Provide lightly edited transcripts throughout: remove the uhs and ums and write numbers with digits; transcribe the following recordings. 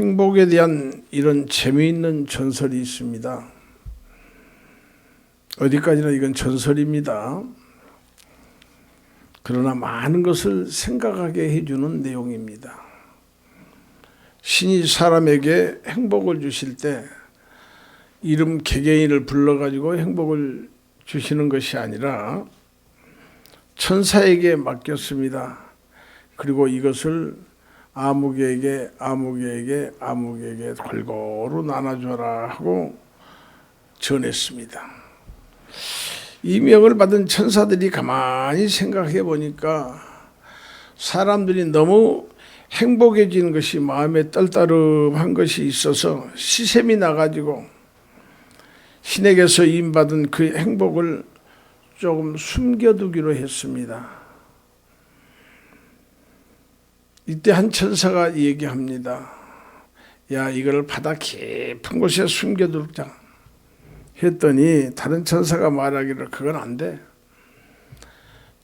행복에 대한 이런 재미있는 전설이 있습니다. 어디까지나 이건 전설입니다. 그러나 많은 것을 생각하게 해주는 내용입니다. 신이 사람에게 행복을 주실 때 이름 개개인을 불러가지고 행복을 주시는 것이 아니라 천사에게 맡겼습니다. 그리고 이것을 아무개에게 골고루 나눠줘라 하고 전했습니다. 이 명을 받은 천사들이 가만히 생각해 보니까 사람들이 너무 행복해지는 것이 마음에 떨떠름한 것이 있어서 시샘이 나가지고 신에게서 임받은 그 행복을 조금 숨겨두기로 했습니다. 이때 한 천사가 얘기합니다. 야, 이걸 바다 깊은 곳에 숨겨두자 했더니 다른 천사가 말하기를 그건 안 돼.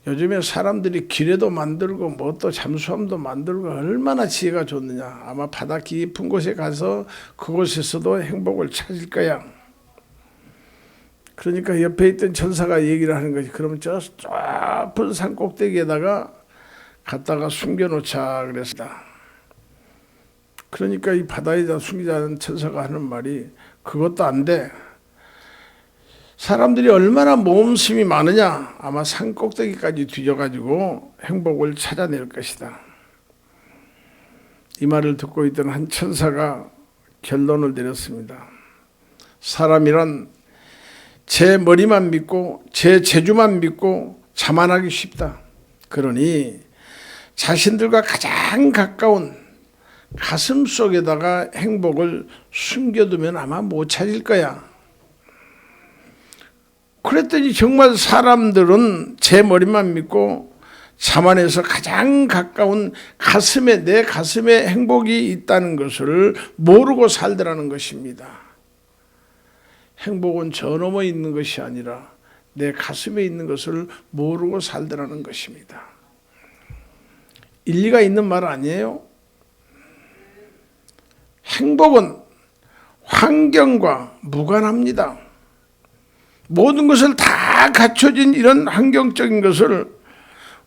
요즘에 사람들이 기뢰도 만들고 뭐 또 잠수함도 만들고 얼마나 지혜가 좋느냐. 아마 바다 깊은 곳에 가서 그곳에서도 행복을 찾을 거야. 그러니까 옆에 있던 천사가 얘기를 하는 것이 그러면 저 높은 산 꼭대기에다가 갖다가 숨겨놓자 그랬습니다. 그러니까 이 바다에다 숨기자는 천사가 하는 말이 그것도 안 돼. 사람들이 얼마나 모험심이 많으냐. 아마 산 꼭대기까지 뒤져가지고 행복을 찾아낼 것이다. 이 말을 듣고 있던 한 천사가 결론을 내렸습니다. 사람이란 제 머리만 믿고 제 재주만 믿고 자만하기 쉽다. 그러니 자신들과 가장 가까운 가슴 속에다가 행복을 숨겨두면 아마 못 찾을 거야. 그랬더니 정말 사람들은 제 머리만 믿고 자만해서 가장 가까운 가슴에, 내 가슴에 행복이 있다는 것을 모르고 살더라는 것입니다. 행복은 저 너머에 있는 것이 아니라 내 가슴에 있는 것을 모르고 살더라는 것입니다. 일리가 있는 말 아니에요? 행복은 환경과 무관합니다. 모든 것을 다 갖춰진 이런 환경적인 것을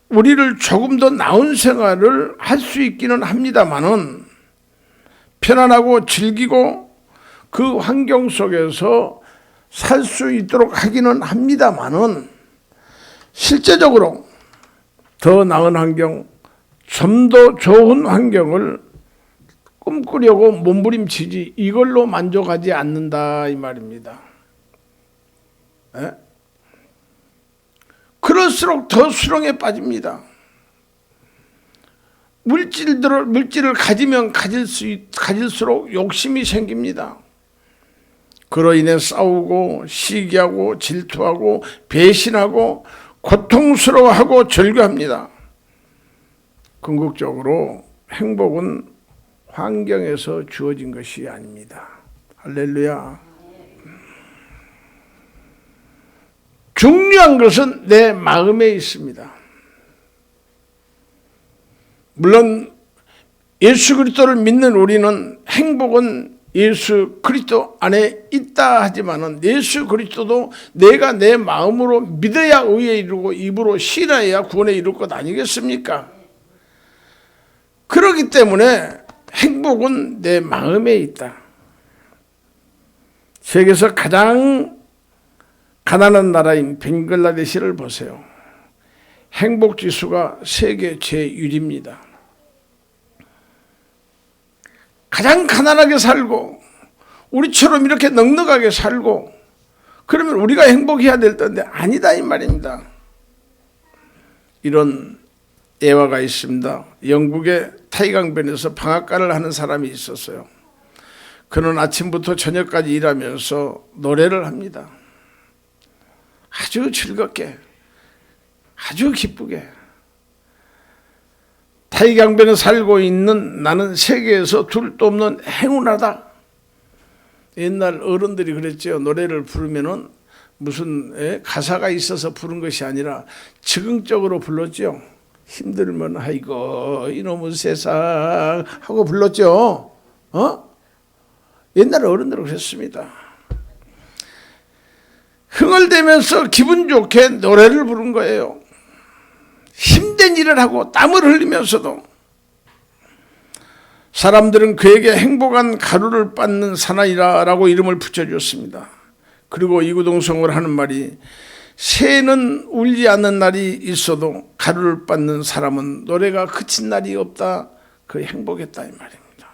우리를 조금 더 나은 생활을 할 수 있기는 합니다만은 편안하고 즐기고 그 환경 속에서 살 수 있도록 하기는 합니다만은 실제적으로 더 나은 환경, 좀 더 좋은 환경을 꿈꾸려고 몸부림치지 이걸로 만족하지 않는다 이 말입니다. 에? 그럴수록 더 수렁에 빠집니다. 물질을 가지면 가질수록 욕심이 생깁니다. 그로 인해 싸우고 시기하고 질투하고 배신하고 고통스러워하고 절규합니다. 궁극적으로 행복은 환경에서 주어진 것이 아닙니다. 할렐루야. 중요한 것은 내 마음에 있습니다. 물론 예수 그리스도를 믿는 우리는 행복은 예수 그리스도 안에 있다 하지만은 예수 그리스도도 내가 내 마음으로 믿어야 의에 이르고 입으로 신뢰해야 구원에 이룰 것 아니겠습니까? 그렇기 때문에 행복은 내 마음에 있다. 세계에서 가장 가난한 나라인 벵글라데시를 보세요. 행복지수가 세계 제1위입니다. 가장 가난하게 살고 우리처럼 이렇게 넉넉하게 살고 그러면 우리가 행복해야 될 텐데 아니다 이 말입니다. 이런 예화가 있습니다. 영국의 타이강변에서 방앗간을 하는 사람이 있었어요. 그는 아침부터 저녁까지 일하면서 노래를 합니다. 아주 즐겁게 아주 기쁘게 타이강변에 살고 있는 나는 세계에서 둘도 없는 행운하다. 옛날 어른들이 그랬죠. 노래를 부르면은 무슨 가사가 있어서 부른 것이 아니라 즉흥적으로 불렀죠. 힘들면 아이고 이놈의 세상 하고 불렀죠. 옛날에 어른들은 그랬습니다. 흥얼대면서 기분 좋게 노래를 부른 거예요. 힘든 일을 하고 땀을 흘리면서도. 사람들은 그에게 행복한 가루를 빻는 사나이라고 이름을 붙여줬습니다. 그리고 이구동성으로 하는 말이, 새는 울지 않는 날이 있어도 가루를 빻는 사람은 노래가 그친 날이 없다. 그 행복했다 이 말입니다.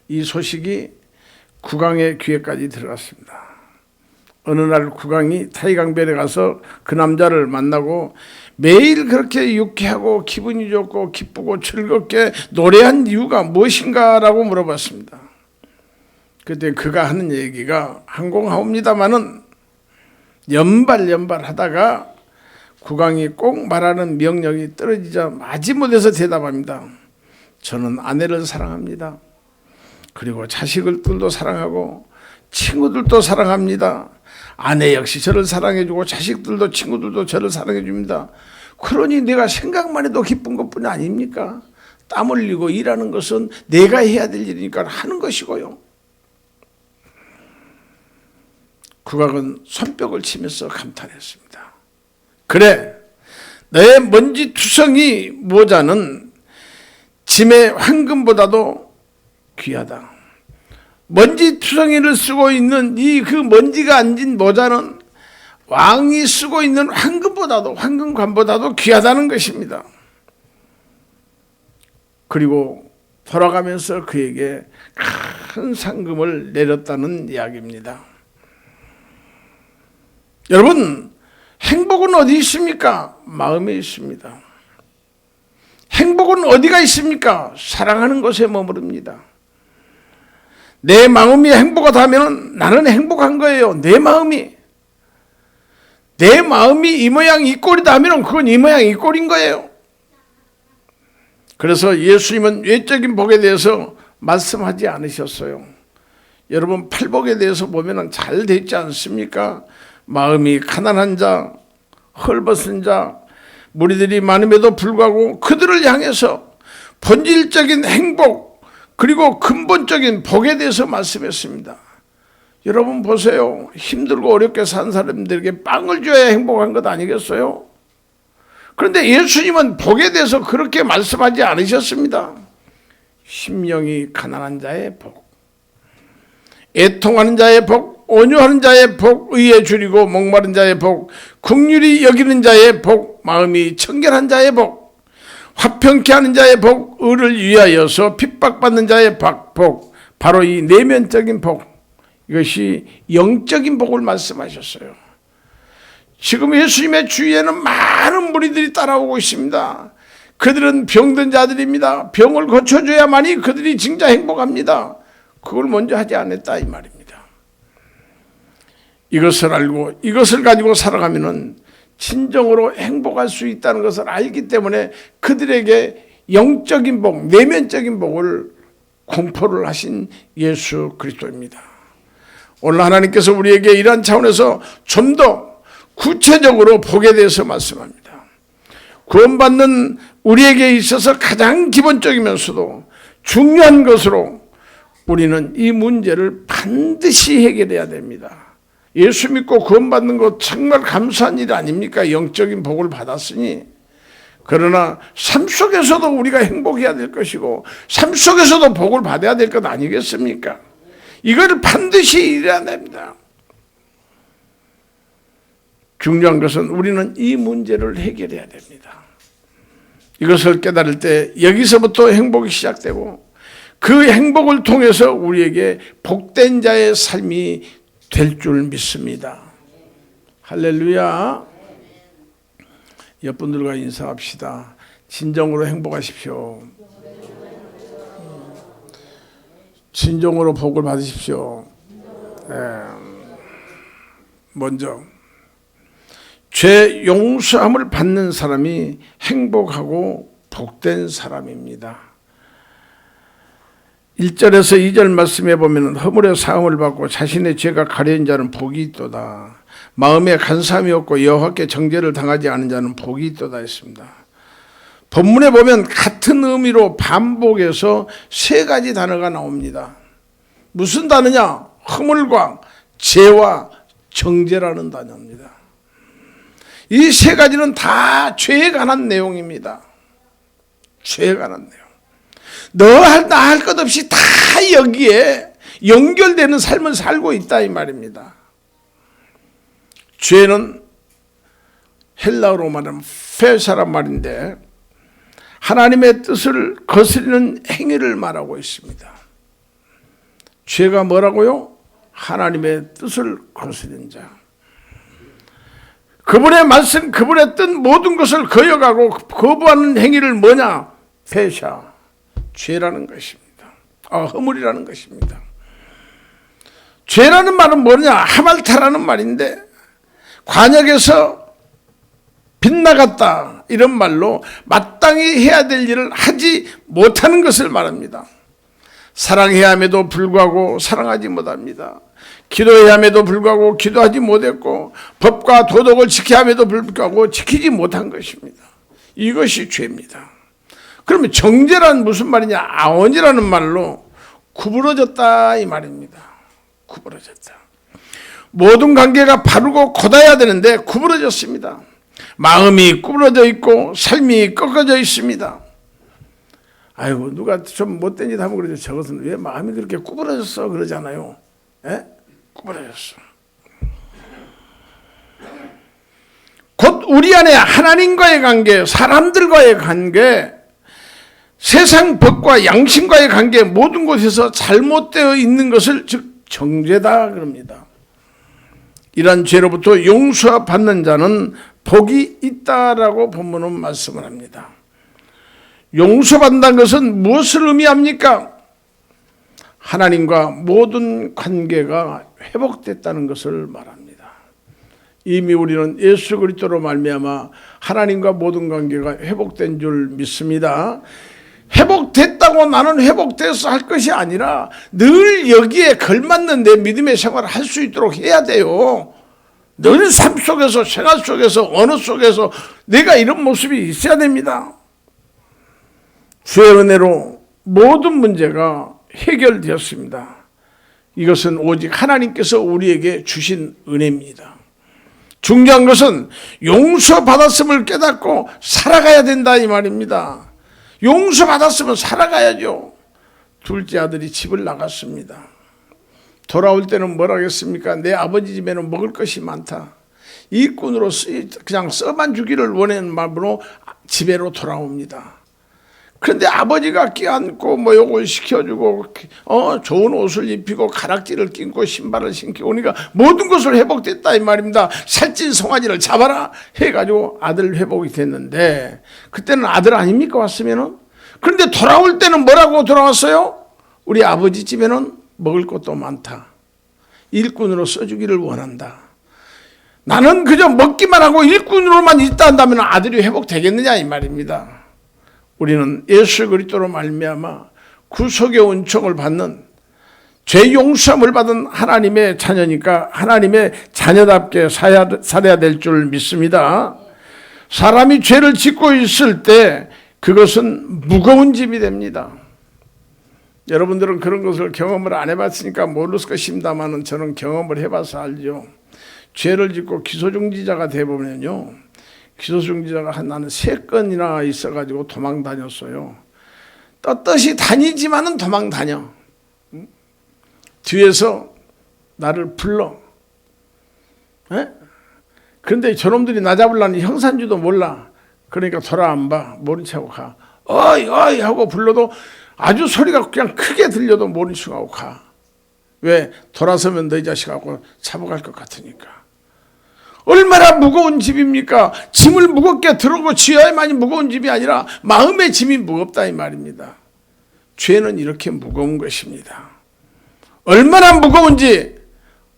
이 소식이 국왕의 귀에까지 들어갔습니다. 어느 날 국왕이 타이강변에 가서 그 남자를 만나고 매일 그렇게 유쾌하고 기분이 좋고 기쁘고 즐겁게 노래한 이유가 무엇인가라고 물어봤습니다. 그때 그가 하는 얘기가 항공하옵니다마는 연발 하다가 국왕이 꼭 말하는 명령이 떨어지자 마지못해서 대답합니다. 저는 아내를 사랑합니다. 그리고 자식들도 사랑하고 친구들도 사랑합니다. 아내 역시 저를 사랑해주고 자식들도 친구들도 저를 사랑해줍니다. 그러니 내가 생각만 해도 기쁜 것뿐이 아닙니까? 땀 흘리고 일하는 것은 내가 해야 될 일이니까 하는 것이고요. 국왕은 손뼉을 치면서 감탄했습니다. 그래, 내 먼지투성이 모자는 짐의 황금보다도 귀하다. 먼지투성이를 쓰고 있는 그 먼지가 앉은 모자는 왕이 쓰고 있는 황금관보다도 귀하다는 것입니다. 그리고 돌아가면서 그에게 큰 상금을 내렸다는 이야기입니다. 여러분, 행복은 어디 있습니까? 마음에 있습니다. 행복은 어디가 있습니까? 사랑하는 곳에 머무릅니다. 내 마음이 행복하다면 나는 행복한 거예요. 내 마음이 이 모양 이 꼴이다 하면 그건 이 모양 이 꼴인 거예요. 그래서 예수님은 외적인 복에 대해서 말씀하지 않으셨어요. 여러분, 팔복에 대해서 보면 잘 돼 있지 않습니까? 마음이 가난한 자, 헐벗은 자, 무리들이 많음에도 불구하고 그들을 향해서 본질적인 행복 그리고 근본적인 복에 대해서 말씀했습니다. 여러분 보세요. 힘들고 어렵게 산 사람들에게 빵을 줘야 행복한 것 아니겠어요? 그런데 예수님은 복에 대해서 그렇게 말씀하지 않으셨습니다. 심령이 가난한 자의 복, 애통하는 자의 복, 온유하는 자의 복, 의에 줄이고 목마른 자의 복, 긍휼히 여기는 자의 복, 마음이 청결한 자의 복, 화평케 하는 자의 복, 의를 위하여서 핍박받는 자의 복, 바로 이 내면적인 복, 이것이 영적인 복을 말씀하셨어요. 지금 예수님의 주위에는 많은 무리들이 따라오고 있습니다. 그들은 병든 자들입니다. 병을 고쳐줘야만이 그들이 진짜 행복합니다. 그걸 먼저 하지 않았다 이 말입니다. 이것을 알고 이것을 가지고 살아가면은 진정으로 행복할 수 있다는 것을 알기 때문에 그들에게 영적인 복, 내면적인 복을 공포를 하신 예수 그리스도입니다. 오늘 하나님께서 우리에게 이러한 차원에서 좀 더 구체적으로 복에 대해서 말씀합니다. 구원받는 우리에게 있어서 가장 기본적이면서도 중요한 것으로 우리는 이 문제를 반드시 해결해야 됩니다. 예수 믿고 구원받는 것 정말 감사한 일 아닙니까? 영적인 복을 받았으니. 그러나 삶 속에서도 우리가 행복해야 될 것이고 삶 속에서도 복을 받아야 될 것 아니겠습니까? 이걸 반드시 이뤄야 됩니다. 중요한 것은 우리는 이 문제를 해결해야 됩니다. 이것을 깨달을 때 여기서부터 행복이 시작되고 그 행복을 통해서 우리에게 복된 자의 삶이 될 줄 믿습니다. 할렐루야. 옆분들과 인사합시다. 진정으로 행복하십시오. 진정으로 복을 받으십시오. 먼저 죄 용서함을 받는 사람이 행복하고 복된 사람입니다. 1절에서 2절 말씀해 보면 허물의 사함을 받고 자신의 죄가 가려진 자는 복이 있도다. 마음에 간사함이 없고 여호와께 정죄를 당하지 않은 자는 복이 있도다 했습니다. 본문에 보면 같은 의미로 반복해서 세 가지 단어가 나옵니다. 무슨 단어냐? 허물과 죄와 정죄라는 단어입니다. 이 세 가지는 다 죄에 관한 내용입니다. 죄에 관한 내용. 나 할 것 없이 다 여기에 연결되는 삶을 살고 있다 이 말입니다. 죄는 헬라어로 말하면 페사란 말인데 하나님의 뜻을 거스르는 행위를 말하고 있습니다. 죄가 뭐라고요? 하나님의 뜻을 거스르는 자. 그분의 말씀, 그분의 뜻 모든 것을 거역하고 거부하는 행위를 뭐냐? 페샤, 죄라는 것입니다. 허물이라는 것입니다. 죄라는 말은 뭐냐? 하말타라는 말인데 관역에서 빗나갔다 이런 말로 마땅히 해야 될 일을 하지 못하는 것을 말합니다. 사랑해야 함에도 불구하고 사랑하지 못합니다. 기도해야 함에도 불구하고 기도하지 못했고 법과 도덕을 지켜야 함에도 불구하고 지키지 못한 것입니다. 이것이 죄입니다. 그러면 정죄란 무슨 말이냐? 아원이라는 말로 구부러졌다 이 말입니다. 구부러졌다. 모든 관계가 바르고 곧아야 되는데 구부러졌습니다. 마음이 구부러져 있고 삶이 꺾어져 있습니다. 아이고 누가 좀 못된 짓 하면 그러죠. 저것은 왜 마음이 그렇게 구부러졌어 그러잖아요. 에? 구부러졌어. 곧 우리 안에 하나님과의 관계, 사람들과의 관계, 세상 법과 양심과의 관계 모든 곳에서 잘못되어 있는 것을 즉 정죄다 그럽니다. 이러한 죄로부터 용서받는 자는 복이 있다라고 본문은 말씀을 합니다. 용서받는다는 것은 무엇을 의미합니까? 하나님과 모든 관계가 회복됐다는 것을 말합니다. 이미 우리는 예수 그리스도로 말미암아 하나님과 모든 관계가 회복된 줄 믿습니다. 회복됐다고 나는 회복돼서 할 것이 아니라 늘 여기에 걸맞는 내 믿음의 생활을 할 수 있도록 해야 돼요. 늘 삶 속에서 생활 속에서 언어 속에서 내가 이런 모습이 있어야 됩니다. 주의 은혜로 모든 문제가 해결되었습니다. 이것은 오직 하나님께서 우리에게 주신 은혜입니다. 중요한 것은 용서받았음을 깨닫고 살아가야 된다 이 말입니다. 용서받았으면 살아가야죠. 둘째 아들이 집을 나갔습니다. 돌아올 때는 뭐라 하겠습니까? 내 아버지 집에는 먹을 것이 많다. 일꾼으로 그냥 써만 주기를 원하는 마음으로 집에로 돌아옵니다. 그런데 아버지가 끼안고 뭐 요걸 시켜주고 좋은 옷을 입히고 가락지를 끼고 신발을 신고 오니까 모든 것을 회복됐다 이 말입니다. 살찐 송아지를 잡아라 해가지고 아들 회복이 됐는데 그때는 아들 아닙니까 왔으면은? 그런데 돌아올 때는 뭐라고 돌아왔어요? 우리 아버지 집에는 먹을 것도 많다. 일꾼으로 써주기를 원한다. 나는 그저 먹기만 하고 일꾼으로만 있다 한다면 아들이 회복되겠느냐 이 말입니다. 우리는 예수 그리스도로 말미암아 구속의 은총을 받는 죄 용서함을 받은 하나님의 자녀니까 하나님의 자녀답게 살아야 될 줄 믿습니다. 사람이 죄를 짓고 있을 때 그것은 무거운 짐이 됩니다. 여러분들은 그런 것을 경험을 안 해봤으니까 모를 것입니다만 저는 경험을 해봐서 알죠. 죄를 짓고 기소중지자가 되보면요. 기소중지자가 나는 3건이나 있어가지고 도망 다녔어요. 떳떳이 다니지만은 도망 다녀. 뒤에서 나를 불러. 에? 그런데 저놈들이 나 잡으려니 형사인지도 몰라. 그러니까 돌아 안 봐. 모른 척하고 가. 어이 어이 하고 불러도 아주 소리가 그냥 크게 들려도 모른 척하고 가. 왜? 돌아서면 너희 자식하고 잡아갈 것 같으니까. 얼마나 무거운 집입니까? 짐을 무겁게 들고 지어야만이 무거운 집이 아니라 마음의 짐이 무겁다 이 말입니다. 죄는 이렇게 무거운 것입니다. 얼마나 무거운지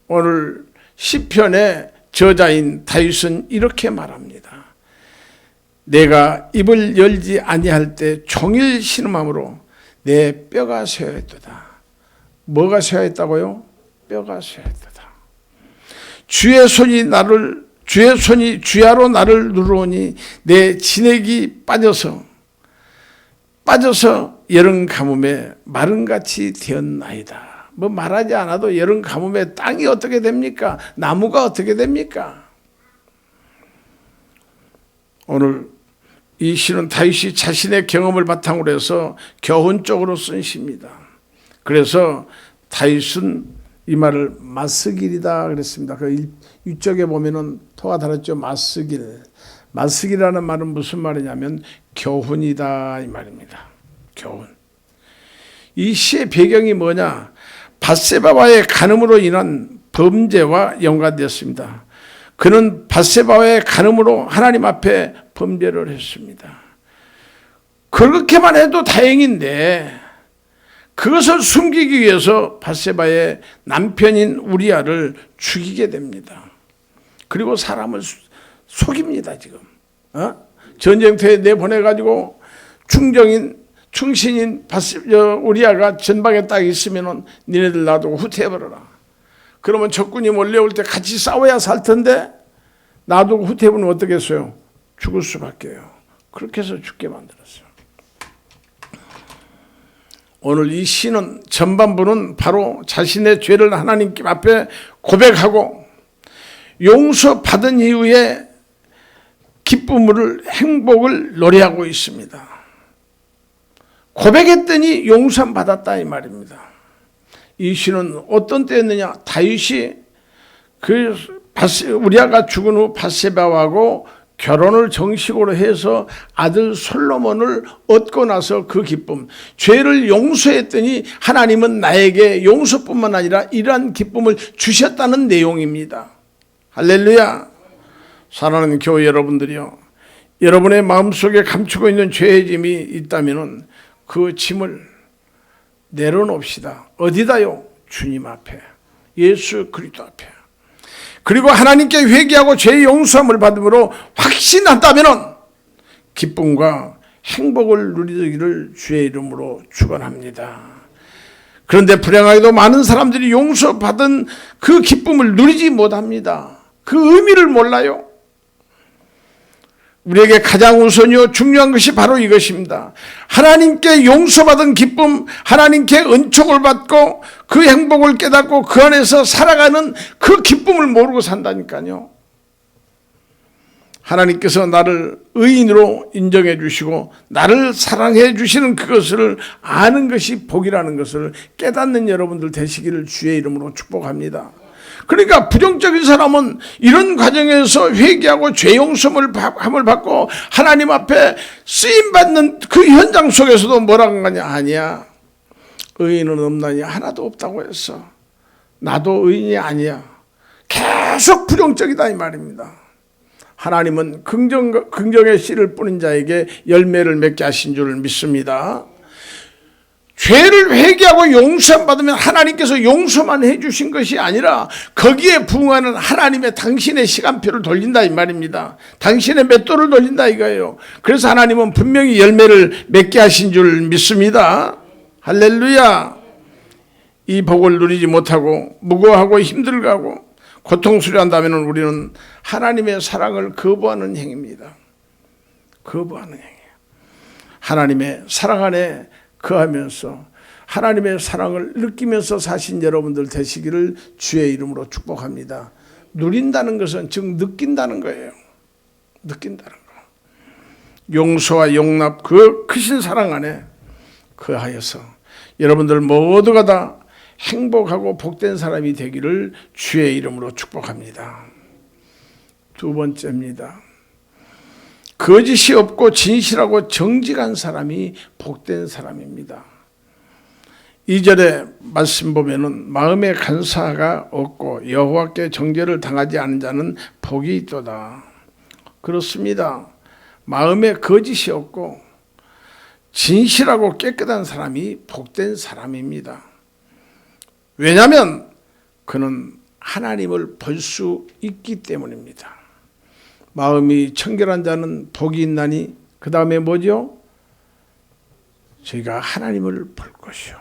오늘 시편의 저자인 다윗은 이렇게 말합니다. 내가 입을 열지 아니할 때 종일 신음함으로 내 뼈가 쇠하였도다. 뭐가 쇠하였다고요? 뼈가 쇠하였도다. 주의 손이 주야로 나를 누르오니 내 진액이 빠져서 빠져서 여름 가뭄에 마른같이 되었나이다. 뭐 말하지 않아도 여름 가뭄에 땅이 어떻게 됩니까? 나무가 어떻게 됩니까? 오늘 이 시는 다윗이 자신의 경험을 바탕으로 해서 교훈적으로 쓴 시입니다. 그래서 다윗은 이 말을 마스길이다 그랬습니다. 그 이쪽에 보면은 토가 달았죠. 마스길. 마스길이라는 말은 무슨 말이냐면 교훈이다 이 말입니다. 교훈. 이 시의 배경이 뭐냐? 밧세바와의 간음으로 인한 범죄와 연관되었습니다. 그는 밧세바와의 간음으로 하나님 앞에 범죄를 했습니다. 그렇게만 해도 다행인데 그것을 숨기기 위해서 밧세바의 남편인 우리아를 죽이게 됩니다. 그리고 사람을 속입니다. 지금 전쟁터에 내보내가지고 충신인 우리아가 전방에 딱 있으면 니네들 놔두고 후퇴해버려라. 그러면 적군이 몰려올 때 같이 싸워야 살 텐데 놔두고 후퇴해보면 어떻겠어요? 죽을 수밖에요. 그렇게 해서 죽게 만들었어요. 오늘 이 시는 전반부는 바로 자신의 죄를 하나님 앞에 고백하고 용서받은 이후에 기쁨을 행복을 노래하고 있습니다. 고백했더니 용서받았다 이 말입니다. 이 시는 어떤 때였느냐? 다윗이 우리아가 죽은 후 밧세바하고 결혼을 정식으로 해서 아들 솔로몬을 얻고 나서 그 기쁨, 죄를 용서했더니 하나님은 나에게 용서뿐만 아니라 이러한 기쁨을 주셨다는 내용입니다. 할렐루야. 사랑하는 교회 여러분들이요, 여러분의 마음속에 감추고 있는 죄의 짐이 있다면 그 짐을 내려놓읍시다. 어디다요? 주님 앞에, 예수 그리스도 앞에. 그리고 하나님께 회개하고 죄의 용서함을 받음으로 확신한다면 기쁨과 행복을 누리기를 주의 이름으로 축원합니다. 그런데 불행하게도 많은 사람들이 용서받은 그 기쁨을 누리지 못합니다. 그 의미를 몰라요. 우리에게 가장 우선이요 중요한 것이 바로 이것입니다. 하나님께 용서받은 기쁨, 하나님께 은총을 받고 그 행복을 깨닫고 그 안에서 살아가는 그 기쁨을 모르고 산다니까요. 하나님께서 나를 의인으로 인정해 주시고 나를 사랑해 주시는 그것을 아는 것이 복이라는 것을 깨닫는 여러분들 되시기를 주의 이름으로 축복합니다. 그러니까 부정적인 사람은 이런 과정에서 회개하고 죄 용서함을 받고 하나님 앞에 쓰임받는 그 현장 속에서도 뭐라고 하냐? 아니야, 의인은 없나니 하나도 없다고 했어. 나도 의인이 아니야. 계속 부정적이다 이 말입니다. 하나님은 긍정의 씨를 뿌린 자에게 열매를 맺게 하신 줄 믿습니다. 죄를 회개하고 용서함 받으면 하나님께서 용서만 해주신 것이 아니라 거기에 부응하는 하나님의 당신의 시간표를 돌린다 이 말입니다. 당신의 맷돌을 돌린다 이거예요. 그래서 하나님은 분명히 열매를 맺게 하신 줄 믿습니다. 할렐루야. 이 복을 누리지 못하고 무거워하고 힘들어하고 고통스러워한다면 우리는 하나님의 사랑을 거부하는 행위입니다. 거부하는 행위예요. 하나님의 사랑 안에 거하면서 하나님의 사랑을 느끼면서 사신 여러분들 되시기를 주의 이름으로 축복합니다. 누린다는 것은 즉 느낀다는 거예요. 느낀다는 거. 용서와 용납 그 크신 사랑 안에 거하여서 여러분들 모두가 다 행복하고 복된 사람이 되기를 주의 이름으로 축복합니다. 두 번째입니다. 거짓이 없고 진실하고 정직한 사람이 복된 사람입니다. 2절에 말씀 보면은 마음에 간사가 없고 여호와께 정죄를 당하지 않은 자는 복이 있도다. 그렇습니다. 마음에 거짓이 없고 진실하고 깨끗한 사람이 복된 사람입니다. 왜냐하면 그는 하나님을 볼 수 있기 때문입니다. 마음이 청결한 자는 복이 있나니 그 다음에 뭐죠? 저희가 하나님을 볼 것이요.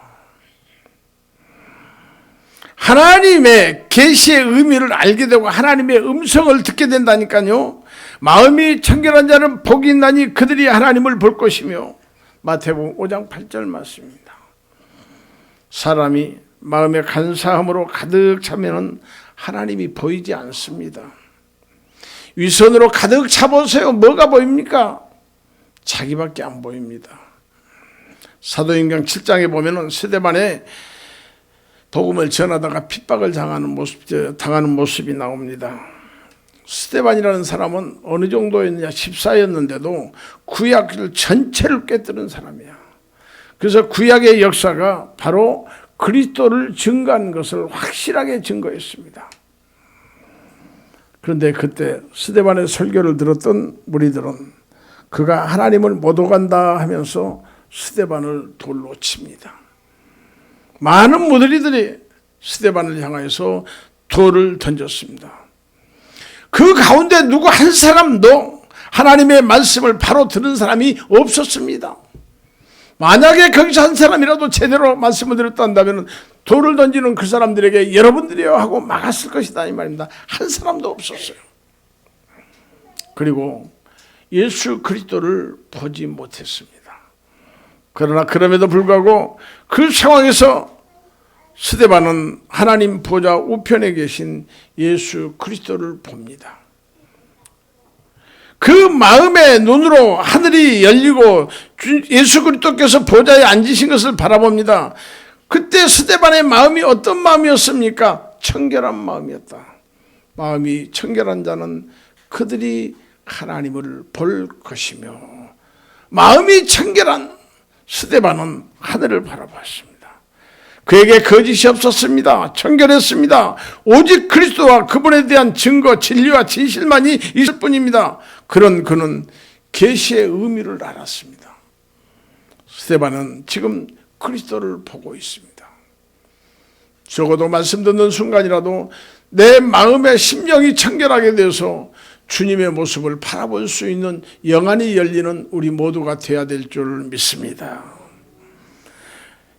하나님의 계시의 의미를 알게 되고 하나님의 음성을 듣게 된다니까요. 마음이 청결한 자는 복이 있나니 그들이 하나님을 볼 것이며 마태복음 5장 8절 말씀입니다. 사람이 마음의 간사함으로 가득 차면 하나님이 보이지 않습니다. 위선으로 가득 차보세요. 뭐가 보입니까? 자기밖에 안 보입니다. 사도행전 7장에 보면은 스데반의 복음을 전하다가 핍박을 당하는 모습이 나옵니다. 스데반이라는 사람은 어느 정도였느냐, 14였는데도 구약을 전체를 꿰뚫은 사람이야. 그래서 구약의 역사가 바로 그리스도를 증거한 것을 확실하게 증거했습니다. 그런데 그때 스데반의 설교를 들었던 무리들은 그가 하나님을 못 오간다 하면서 스데반을 돌로 칩니다. 많은 무리들이 스데반을 향해서 돌을 던졌습니다. 그 가운데 누구 한 사람도 하나님의 말씀을 바로 들은 사람이 없었습니다. 만약에 거기서 한 사람이라도 제대로 말씀을 들었다 한다면 돌을 던지는 그 사람들에게 여러분들이요 하고 막았을 것이다 이 말입니다. 한 사람도 없었어요. 그리고 예수 그리스도를 보지 못했습니다. 그러나 그럼에도 불구하고 그 상황에서 스데반은 하나님 보좌 우편에 계신 예수 그리스도를 봅니다. 그 마음의 눈으로 하늘이 열리고 예수 그리스도께서 보좌에 앉으신 것을 바라봅니다. 그때 스데반의 마음이 어떤 마음이었습니까? 청결한 마음이었다. 마음이 청결한 자는 그들이 하나님을 볼 것이며, 마음이 청결한 스데반은 하늘을 바라봤습니다. 그에게 거짓이 없었습니다. 청결했습니다. 오직 그리스도와 그분에 대한 증거, 진리와 진실만이 있을 뿐입니다. 그는 계시의 의미를 알았습니다. 스데반은 지금 그리스도를 보고 있습니다. 적어도 말씀 듣는 순간이라도 내 마음의 심령이 청결하게 되어서 주님의 모습을 바라볼 수 있는 영안이 열리는 우리 모두가 되어야 될 줄 믿습니다.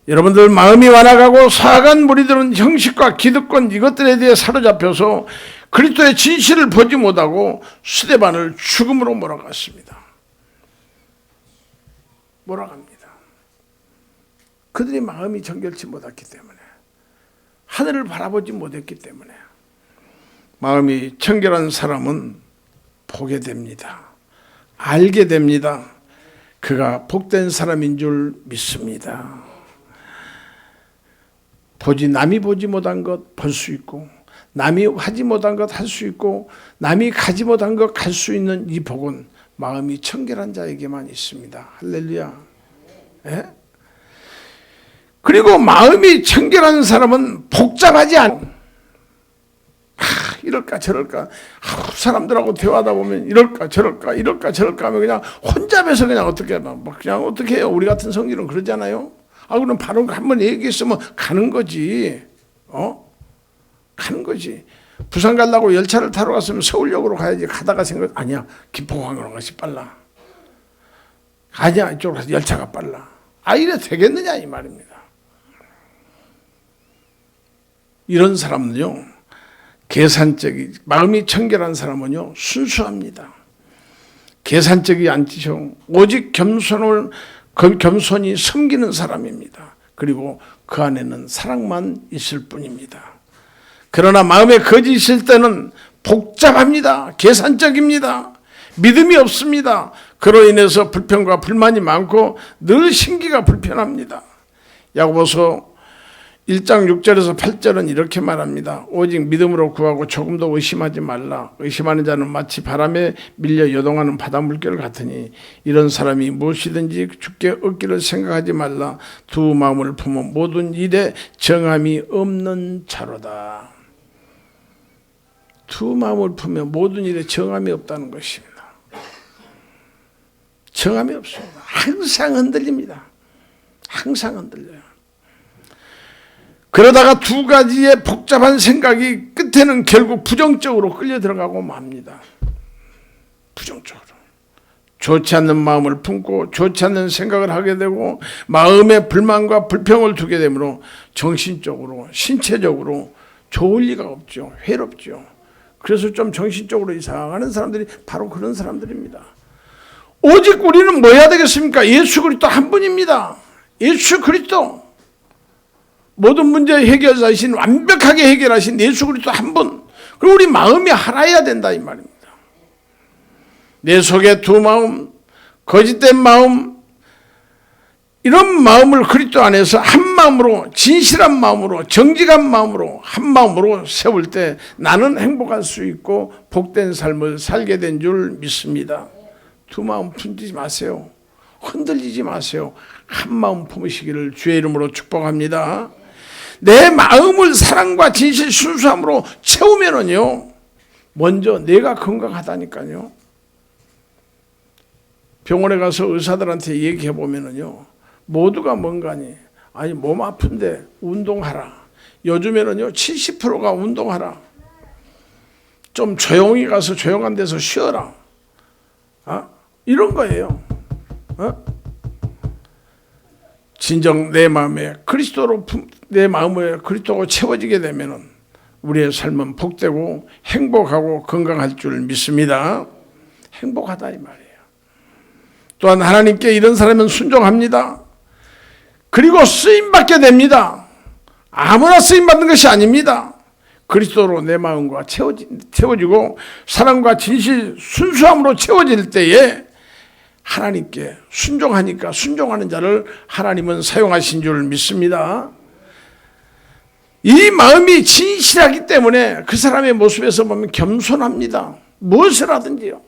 여러분들 마음이 완악하고 사악한 무리들은 형식과 기득권 이것들에 대해 사로잡혀서 그리스도의 진실을 보지 못하고 스데반을 죽음으로 몰아갔습니다. 몰아갑니다. 그들이 마음이 정결치 못했기 때문에, 하늘을 바라보지 못했기 때문에. 마음이 청결한 사람은 보게 됩니다. 알게 됩니다. 그가 복된 사람인 줄 믿습니다. 남이 보지 못한 것 볼 수 있고, 남이 하지 못한 것 할 수 있고, 남이 가지 못한 것 갈 수 있는 이 복은 마음이 청결한 자에게만 있습니다. 할렐루야. 예? 그리고 마음이 청결한 사람은 복잡하지 않아. 이럴까 저럴까, 사람들하고 대화하다 보면 이럴까 저럴까 하면 그냥 혼잡해서 그냥 어떻게 해요. 우리 같은 성질은 그러잖아요. 그럼 바로 한번 얘기했으면 가는 거지. 가는 거지. 부산 가려고 열차를 타러 갔으면 서울역으로 가야지. 가다가 아니야, 김포공항으로 가시 빨라. 아니야, 이쪽으로 가서 열차가 빨라. 이래 되겠느냐 이 말입니다. 이런 사람은요, 마음이 청결한 사람은요 순수합니다. 계산적이 않죠. 오직 겸손히 섬기는 사람입니다. 그리고 그 안에는 사랑만 있을 뿐입니다. 그러나 마음에 거짓이 있을 때는 복잡합니다. 계산적입니다. 믿음이 없습니다. 그로 인해서 불평과 불만이 많고 늘 심기가 불편합니다. 야고보서 1장 6절에서 8절은 이렇게 말합니다. 오직 믿음으로 구하고 조금도 의심하지 말라. 의심하는 자는 마치 바람에 밀려 요동하는 바닷물결 같으니 이런 사람이 무엇이든지 주께 얻기를 생각하지 말라. 두 마음을 품은 모든 일에 정함이 없는 자로다. 두 마음을 품으면 모든 일에 정함이 없다는 것입니다. 정함이 없습니다. 항상 흔들립니다. 항상 흔들려요. 그러다가 두 가지의 복잡한 생각이 끝에는 결국 부정적으로 끌려 들어가고 맙니다. 부정적으로. 좋지 않는 마음을 품고 좋지 않는 생각을 하게 되고 마음에 불만과 불평을 두게 되므로 정신적으로, 신체적으로 좋을 리가 없죠. 괴롭죠. 그래서 좀 정신적으로 이상하는 사람들이 바로 그런 사람들입니다. 오직 우리는 뭐 해야 되겠습니까? 예수 그리스도 한 분입니다. 예수 그리스도. 모든 문제 해결자이신, 완벽하게 해결하신 예수 그리스도 한 분. 그리고 우리 마음이 하나여야 된다 이 말입니다. 내 속에 두 마음, 거짓된 마음, 이런 마음을 그리스도 안에서 한 마음으로, 진실한 마음으로, 정직한 마음으로, 한 마음으로 세울 때 나는 행복할 수 있고 복된 삶을 살게 된 줄 믿습니다. 두 마음 품지 마세요. 흔들리지 마세요. 한 마음 품으시기를 주의 이름으로 축복합니다. 내 마음을 사랑과 진실 순수함으로 채우면은요, 먼저 내가 건강하다니까요. 병원에 가서 의사들한테 얘기해 보면은요, 모두가 뭔가니, 아니 몸 아픈데 운동하라. 요즘에는요 70%가 운동하라. 좀 조용히 가서 조용한 데서 쉬어라. 이런 거예요. 진정 내 마음에 그리스도로, 내 마음에 그리스도가 채워지게 되면은 우리의 삶은 복되고 행복하고 건강할 줄 믿습니다. 행복하다 이 말이에요. 또한 하나님께 이런 사람은 순종합니다. 그리고 쓰임받게 됩니다. 아무나 쓰임받는 것이 아닙니다. 그리스도로 내 마음과 채워지고 사랑과 진실 순수함으로 채워질 때에 하나님께 순종하니까 순종하는 자를 하나님은 사용하신 줄 믿습니다. 이 마음이 진실하기 때문에 그 사람의 모습에서 보면 겸손합니다. 무엇을 하든지요.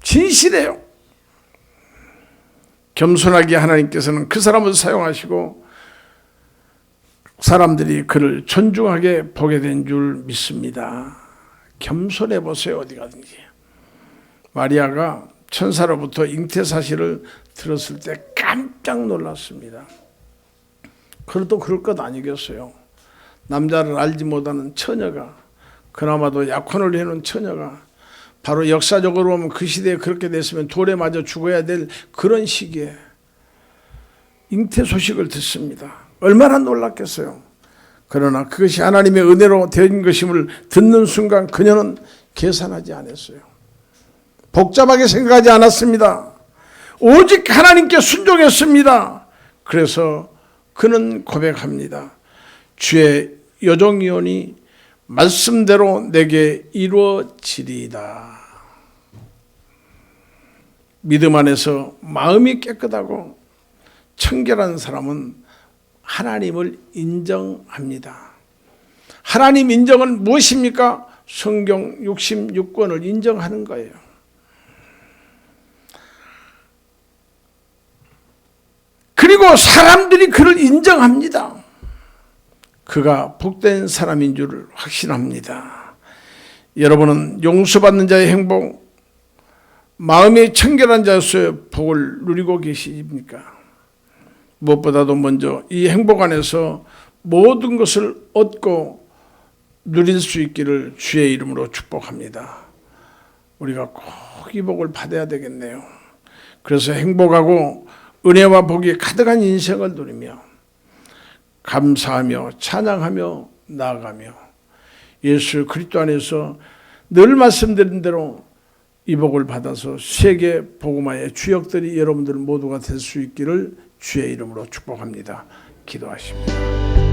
진실해요. 겸손하게 하나님께서는 그 사람을 사용하시고 사람들이 그를 존중하게 보게 된 줄 믿습니다. 겸손해 보세요. 어디 가든지. 마리아가 천사로부터 잉태 사실을 들었을 때 깜짝 놀랐습니다. 그래도 그럴 것 아니겠어요. 남자를 알지 못하는 처녀가, 그나마도 약혼을 해놓은 처녀가, 바로 역사적으로 보면 그 시대에 그렇게 됐으면 돌에 맞아 죽어야 될 그런 시기에 잉태 소식을 듣습니다. 얼마나 놀랐겠어요. 그러나 그것이 하나님의 은혜로 된 것임을 듣는 순간 그녀는 계산하지 않았어요. 복잡하게 생각하지 않았습니다. 오직 하나님께 순종했습니다. 그래서 그는 고백합니다. 주의 여종이오니 말씀대로 내게 이루어지리이다. 믿음 안에서 마음이 깨끗하고 청결한 사람은 하나님을 인정합니다. 하나님 인정은 무엇입니까? 성경 66권을 인정하는 거예요. 그리고 사람들이 그를 인정합니다. 그가 복된 사람인 줄 확신합니다. 여러분은 용서받는 자의 행복, 마음이 청결한 자로서의 복을 누리고 계십니까? 무엇보다도 먼저 이 행복 안에서 모든 것을 얻고 누릴 수 있기를 주의 이름으로 축복합니다. 우리가 꼭 이 복을 받아야 되겠네요. 그래서 행복하고 은혜와 복이 가득한 인생을 누리며 감사하며 찬양하며 나아가며 예수 그리스도 안에서 늘 말씀드린 대로 이 복을 받아서 세계 복음화의 주역들이 여러분들 모두가 될 수 있기를 주의 이름으로 축복합니다. 기도하십니다.